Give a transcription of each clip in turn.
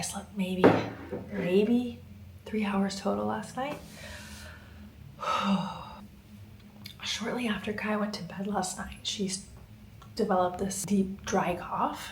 slept maybe 3 hours total last night. Shortly after Kai went to bed last night, she developed this deep dry cough.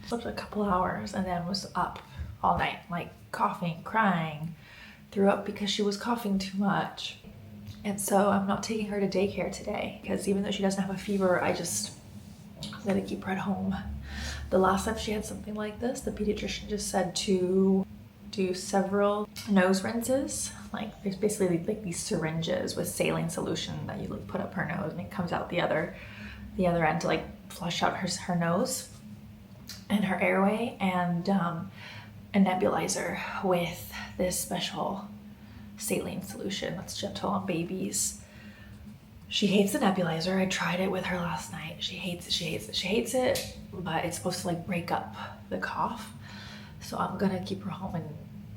Slept a couple hours and then was up all night, like coughing, crying, threw up because she was coughing too much. And so I'm not taking her to daycare today because even though she doesn't have a fever, I'm gonna keep her at home. The last time she had something like this, the pediatrician just said to do several nose rinses. Like there's basically like these syringes with saline solution that you like put up her nose and it comes out the other end to like flush out her nose and her airway, and a nebulizer with this special saline solution that's gentle on babies. She hates the nebulizer. I tried it with her last night. She hates it, but it's supposed to like break up the cough. So I'm gonna keep her home and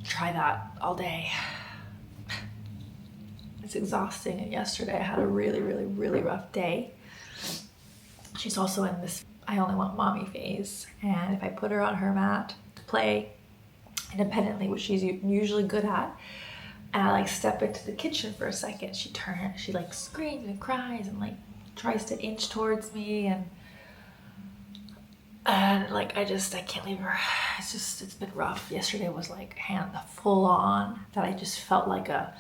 try that all day. It's exhausting, and yesterday I had a really rough day. She's also in this I only want mommy phase, and if I put her on her mat to play independently, which she's usually good at, and I like step into the kitchen for a second, she like screams and cries and like tries to inch towards me, and like I can't leave her. It's been rough. Yesterday was like full on that I just felt like a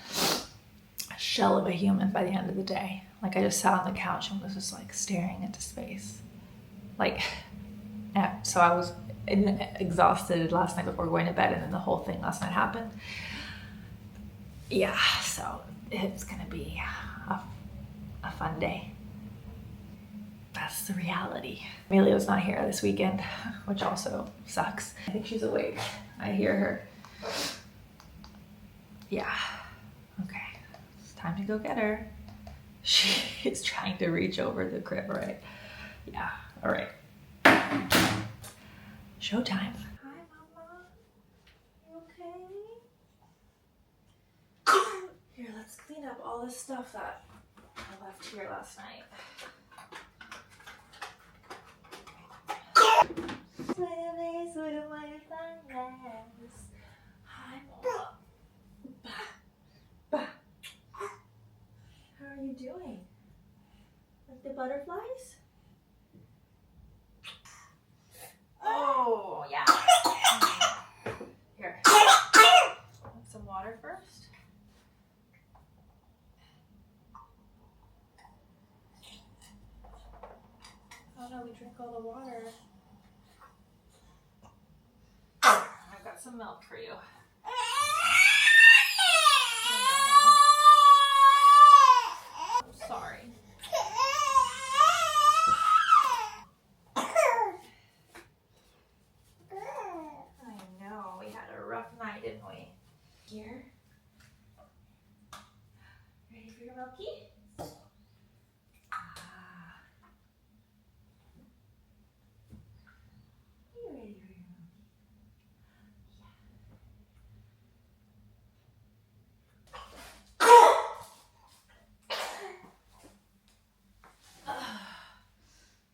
shell of a human by the end of the day. Like I just sat on the couch and was just like staring into space. Like, yeah, so I was exhausted last night before going to bed, and then the whole thing last night happened. Yeah, so it's gonna be a fun day. That's the reality. Emilio's not here this weekend, which also sucks. I think she's awake. I hear her. Yeah, okay, it's time to go get her. She is trying to reach over the crib, right? Yeah, all right. Showtime. Hi, Mama. You okay? Here, let's clean up all this stuff that I left here last night. Hi, Mama. How are you doing? Like the butterflies? Oh, yeah. Here. Want some water first? Oh no, we drank all the water. I've got some milk for you. I'm sorry. I know, we had a rough night, didn't we? Here. Ready for your milky? You ready for your milky?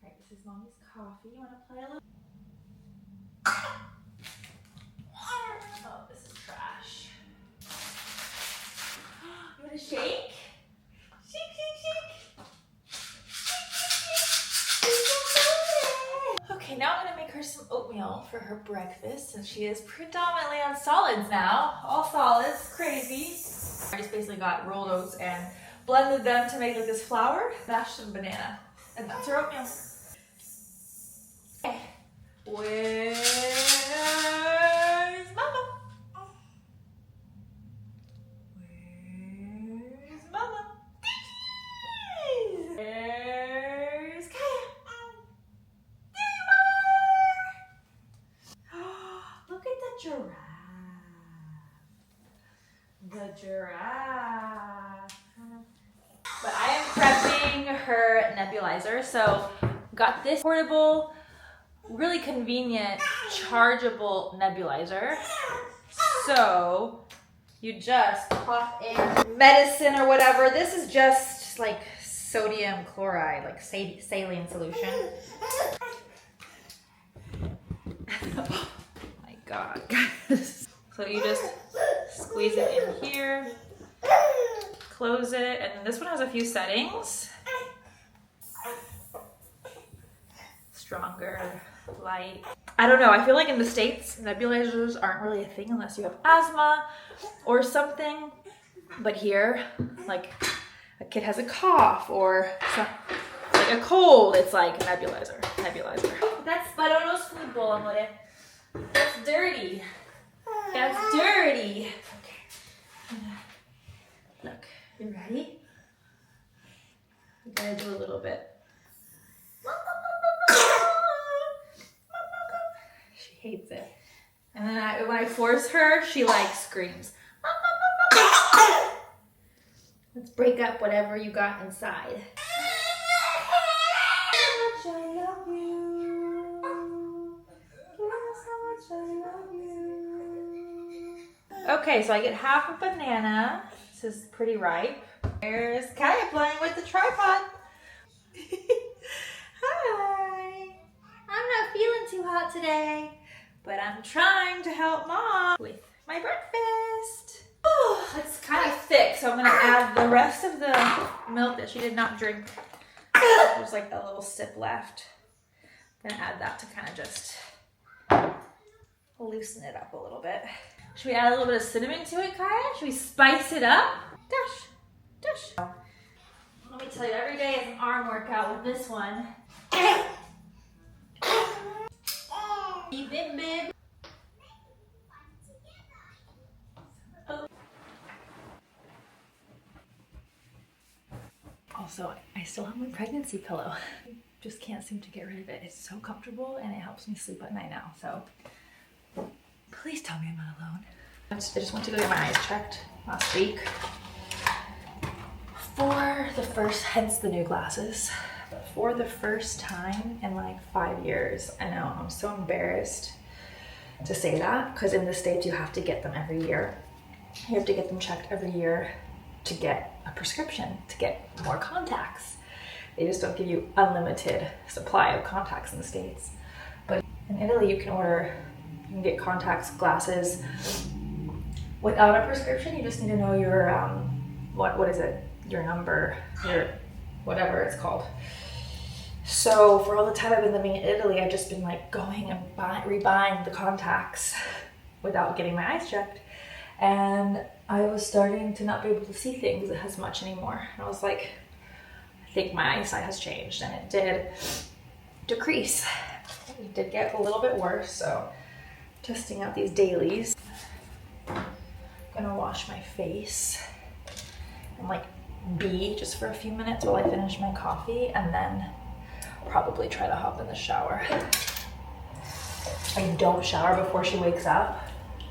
Alright, this is Mommy's coffee. You want to play a little? Oh, this is trash. You want to shake? Okay, now I'm gonna make her some oatmeal for her breakfast, since she is predominantly on solids now. All solids, crazy. I just basically got rolled oats and blended them to make like this flour, mashed some banana, and that's her oatmeal. Okay. Where's Mama? Where's Mama? Where's Kaya? There you are! Look at the giraffe. The giraffe. But I am prepping her nebulizer. So got this portable, really convenient, chargeable nebulizer. So you just pop in medicine or whatever. This is just like sodium chloride, like saline solution. Oh my God, guys. So you just squeeze it in here, close it, and this one has a few settings. Stronger, light. I don't know, I feel like in the States, nebulizers aren't really a thing unless you have asthma or something. But here, like a kid has a cough or like a cold, it's like nebulizer. That's parolos fútbol, amore. That's dirty. That's dirty. Okay. Look, you ready? We gotta do a little bit. She hates it. And then when I force her, she like screams. Let's break up whatever you got inside. How much I love you. How much I love you. Okay, so I get half a banana. This is pretty ripe. There's Kaya playing with the tripod. Hi. I'm not feeling too hot today, but I'm trying to help Mom with my breakfast. Oh, it's kind of thick, so I'm gonna add the rest of the milk that she did not drink. There's like a little sip left. I'm gonna add that to kind of just loosen it up a little bit. Should we add a little bit of cinnamon to it, Kaya? Should we spice it up? Dash, dash. Let me tell you, every day is an arm workout with this one. Bib, bib. Also, I still have my pregnancy pillow. Just can't seem to get rid of it. It's so comfortable and it helps me sleep at night now. So please tell me I'm not alone. I just went to go get my eyes checked last week. For the first, hence the new glasses, for the first time in like 5 years. I know, I'm so embarrassed to say that because in the States you have to get them every year. You have to get them checked every year to get a prescription, to get more contacts. They just don't give you unlimited supply of contacts in the States. But in Italy you can get contacts, glasses without a prescription. You just need to know your, what is it? Your number, your whatever it's called. So for all the time I've been living in Italy, I've just been like going and rebuying the contacts without getting my eyes checked. And I was starting to not be able to see things as much anymore. And I was like, I think my eyesight has changed, and it did decrease. It did get a little bit worse, so testing out these dailies. I'm gonna wash my face and like just for a few minutes while I finish my coffee, and then probably try to hop in the shower. I don't shower before she wakes up.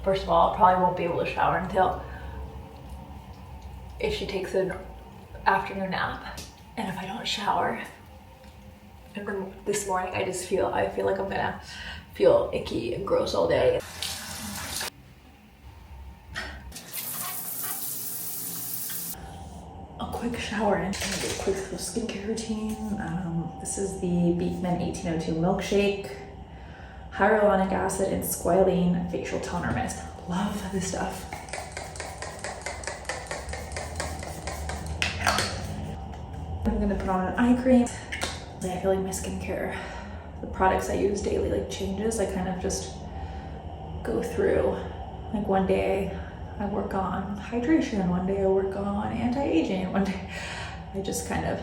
First of all, I probably won't be able to shower until if she takes an afternoon nap. And if I don't shower, and then this morning I feel like I'm gonna feel icky and gross all day. A quick shower and I'm gonna do a quick skincare routine. This is the Beekman 1802 milkshake, hyaluronic acid and squalene facial toner mist. Love this stuff. I'm gonna put on an eye cream. I feel like my skincare, the products I use daily like changes. I kind of just go through, like one day I work on hydration, one day I work on anti-aging, one day I just kind of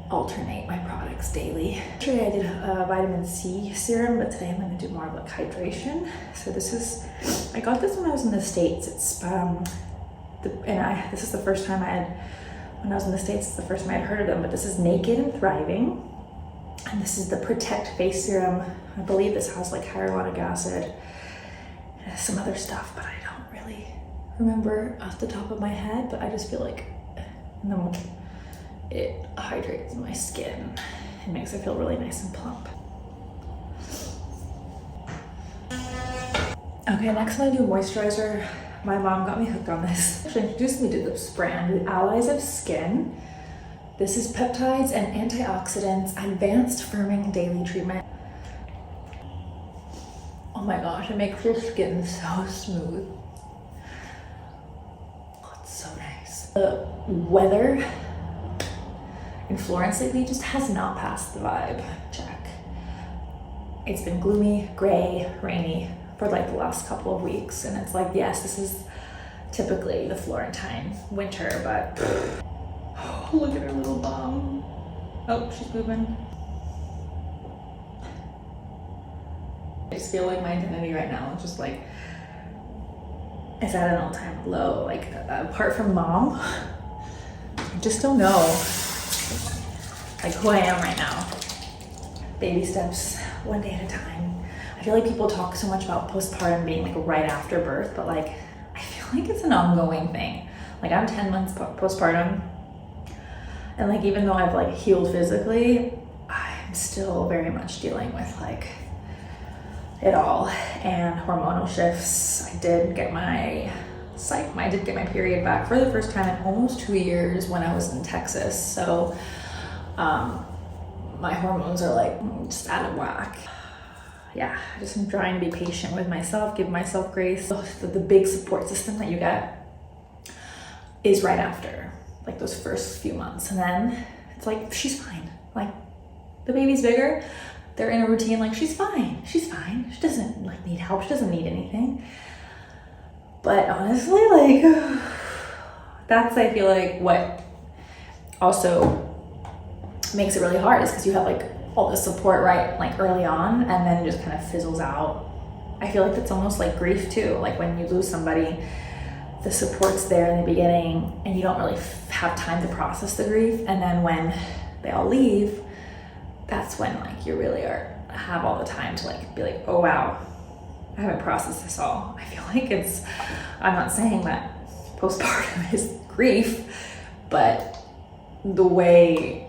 alternate my products daily. Yesterday I did a vitamin C serum, but today I'm going to do more of like hydration. So this is, I got this when I was in the States. It's this is the first time when I was in the States, it's the first time I'd heard of them, but this is Naked and Thriving. And this is the Protect Face Serum. I believe this has like hyaluronic acid and some other stuff, but I don't really remember off the top of my head, but I just feel like it hydrates my skin. It makes it feel really nice and plump. Okay, next I'm gonna do moisturizer. My mom got me hooked on this. She introduced me to this brand, the Allies of Skin. This is peptides and antioxidants, advanced firming daily treatment. Oh my gosh, it makes your skin so smooth. Oh, it's so nice. The weather in Florence lately just has not passed the vibe check. It's been gloomy, gray, rainy for like the last couple of weeks, and it's like, yes, this is typically the Florentine winter, but oh, look at her little bum. Oh, she's moving. I just feel like my identity right now is just like, it's at an all-time low. Like, apart from mom, I just don't know like who I am right now. Baby steps, one day at a time. I feel like people talk so much about postpartum being like right after birth, but like, I feel like it's an ongoing thing. Like, I'm 10 months postpartum, and like, even though I've like healed physically, I'm still very much dealing with like it all, and hormonal shifts. I did get my period back for the first time in almost 2 years when I was in Texas. So my hormones are like just out of whack. Yeah, I just am trying to be patient with myself, give myself grace. The big support system that you get is right after, like those first few months. And then it's like, she's fine. Like, the baby's bigger, they're in a routine, like, she's fine. She doesn't like need help, she doesn't need anything. But honestly, like, that's, I feel like, what also makes it really hard, is because you have like all the support right like early on, and then it just kind of fizzles out. I feel like that's almost like grief too. Like, when you lose somebody, the support's there in the beginning and you don't really have time to process the grief, and then when they all leave, that's when like you really have all the time to like be like, oh wow, I haven't processed this all. I feel like I'm not saying that postpartum is grief, but the way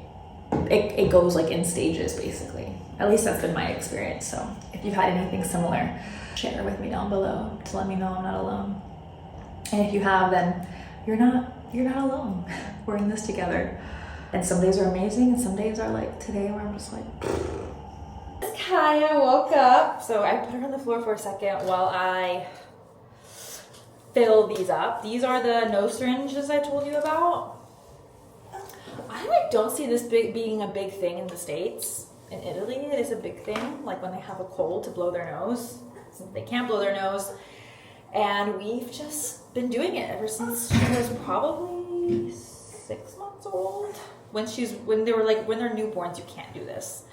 it goes like in stages, basically. At least that's been my experience. So if you've had anything similar, share with me down below to let me know I'm not alone. And if you have, then you're not alone. We're in this together. And some days are amazing, and some days are like today, where I'm just like, Kaya woke up. So I put her on the floor for a second while I fill these up. These are the nose syringes I told you about. I like don't see this being a big thing in the States. In Italy, it is a big thing, like when they have a cold, to blow their nose, since they can't blow their nose. And we've just been doing it ever since she was probably 6 months old. When they're newborns, you can't do this.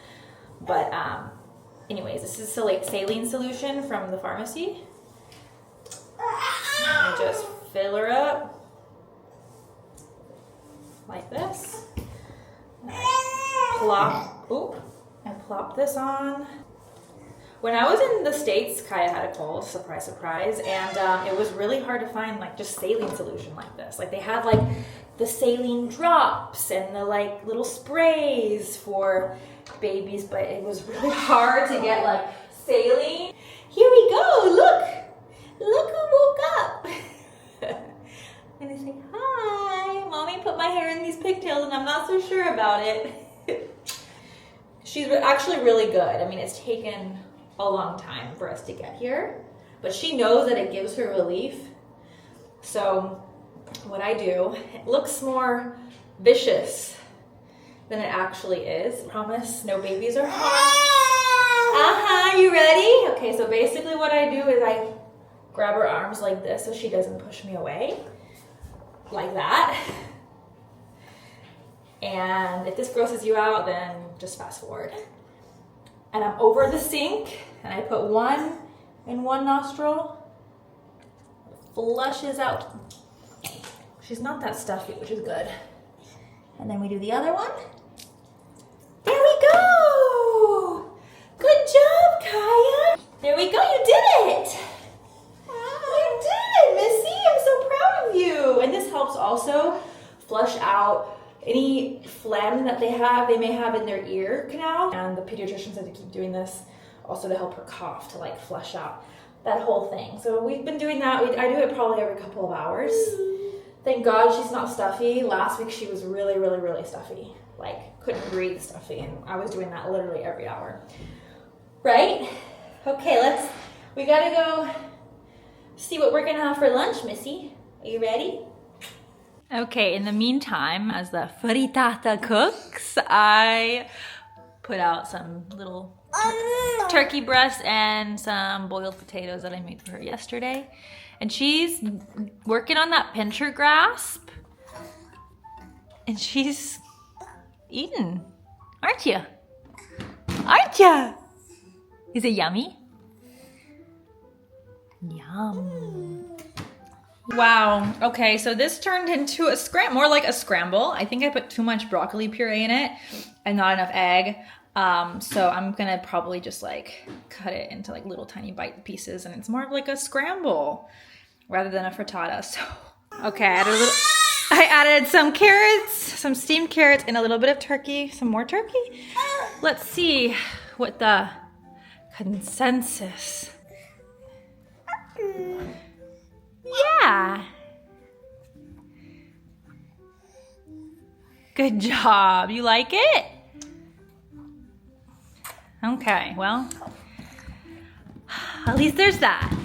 But anyways, this is saline solution from the pharmacy. I just fill her up like this. And plop this on. When I was in the States, Kaya had a cold, surprise, surprise, and it was really hard to find like just saline solution like this. Like, they had like the saline drops and the like little sprays for babies, but it was really hard to get like saline. Here we go, look who woke up. And I say, hi, mommy put my hair in these pigtails and I'm not so sure about it. She's actually really good. I mean, it's taken a long time for us to get here, but she knows that it gives her relief. So what I do, it looks more vicious than it actually is. I promise, no babies are harmed. You ready? Okay, so basically what I do is I grab her arms like this so she doesn't push me away. Like that. And if this grosses you out, then just fast forward. And I'm over the sink, and I put one in one nostril. Flushes out. She's not that stuffy, which is good. And then we do the other one. There we go! Good job, Kaya! There we go, you did it! You did it, Missy! I'm so proud of you! And this helps also flush out any phlegm that they may have in their ear canal. And the pediatrician said to keep doing this also to help her cough, to like flush out that whole thing. So we've been doing that. I do it probably every couple of hours. Thank God she's not stuffy. Last week she was really, really, really stuffy. Like, couldn't breathe stuffy, and I was doing that literally every hour. Right? Okay, We gotta go see what we're gonna have for lunch, Missy. Are you ready? Okay, in the meantime, as the frittata cooks, I put out some little turkey breasts and some boiled potatoes that I made for her yesterday. And she's working on that pincher grasp. And she's eating, aren't you? Aren't you? Is it yummy? Yum. Wow. Okay, so this turned into a more like a scramble. I think I put too much broccoli puree in it and not enough egg. So I'm gonna probably just like cut it into like little tiny bite pieces, and it's more of like a scramble rather than a frittata. So, okay, I added some carrots, some steamed carrots, and a little bit of turkey, some more turkey. Let's see what the consensus. Yeah. Good job. You like it? Okay, well, at least there's that.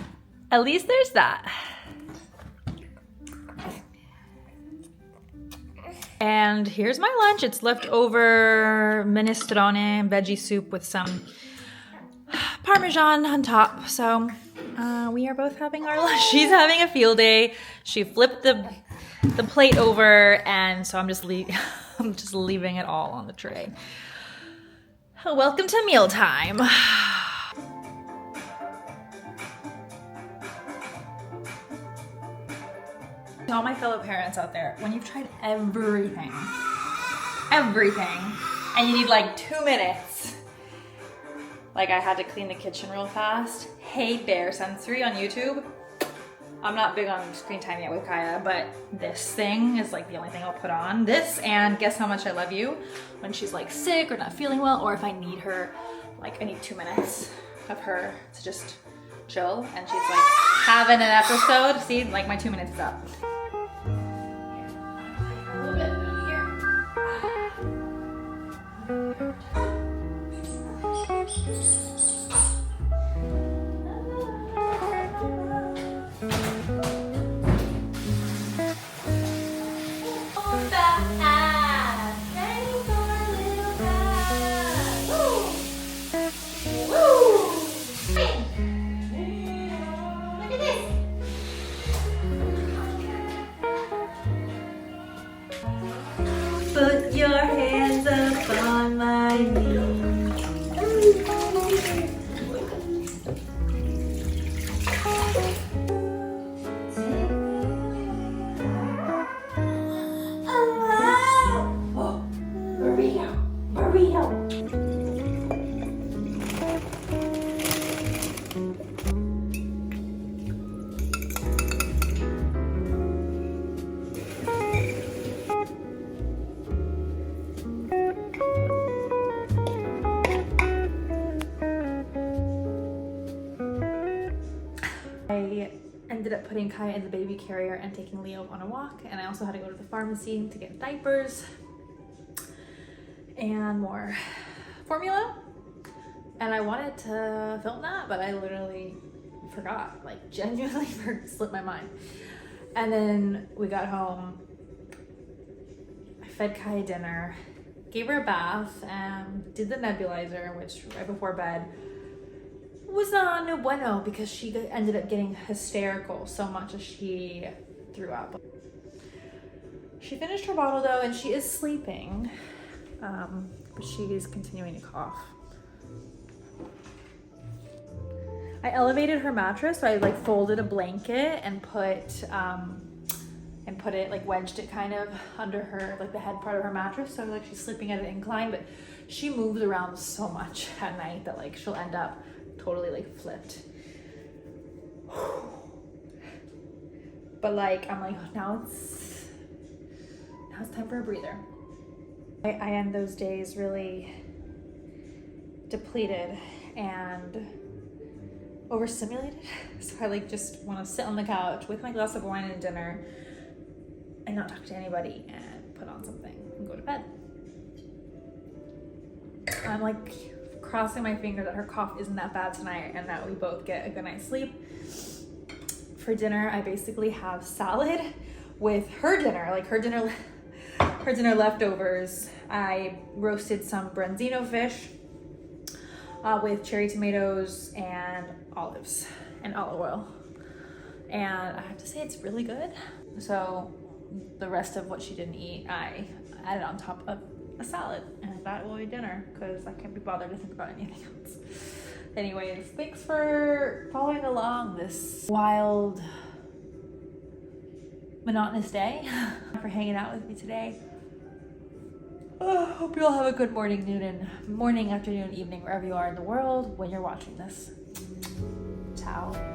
At least there's that. And here's my lunch. It's leftover minestrone veggie soup with some Parmesan on top. So we are both having our lunch. She's having a field day. She flipped the plate over, and so I'm just leaving it all on the tray. Welcome to mealtime. To all my fellow parents out there, when you've tried everything, and you need like 2 minutes, like I had to clean the kitchen real fast. Hey Bear Sensory on YouTube. I'm not big on screen time yet with Kaya, but this thing is like the only thing I'll put on. This and Guess How Much I Love You when she's like sick or not feeling well, or if I need her, like I need 2 minutes of her to just chill, and she's like having an episode. See, like my 2 minutes is up. A little bit over here. Put your hands up on my knee. Oh, burrito. I ended up putting Kaya in the baby carrier and taking Leo on a walk, and I also had to go to the pharmacy to get diapers and more formula, and I wanted to film that, but I literally forgot, like genuinely slipped my mind. And then we got home, I fed Kaya dinner, gave her a bath, and did the nebulizer, which right before bed was no bueno because she ended up getting hysterical so much as she threw up. She finished her bottle though, and she is sleeping, but she is continuing to cough. I elevated her mattress, so I like folded a blanket and put it, like wedged it kind of under her, like the head part of her mattress, so like she's sleeping at an incline, but she moves around so much at night that like she'll end up totally like flipped. But like I'm like, now it's time for a breather. I end those days really depleted and overstimulated, so I like just want to sit on the couch with my glass of wine and dinner and not talk to anybody and put on something and go to bed. I'm like crossing my fingers that her cough isn't that bad tonight and that we both get a good night's sleep. For dinner, I basically have salad with her dinner, like her dinner leftovers. I roasted some branzino fish with cherry tomatoes and olives and olive oil. And I have to say it's really good. So the rest of what she didn't eat, I added on top of a salad, and that will be dinner because I can't be bothered to think about anything else. Anyways, thanks for following along this wild, monotonous day, for hanging out with me today. Hope you all have a good morning, afternoon, evening, wherever you are in the world when you're watching this. Ciao.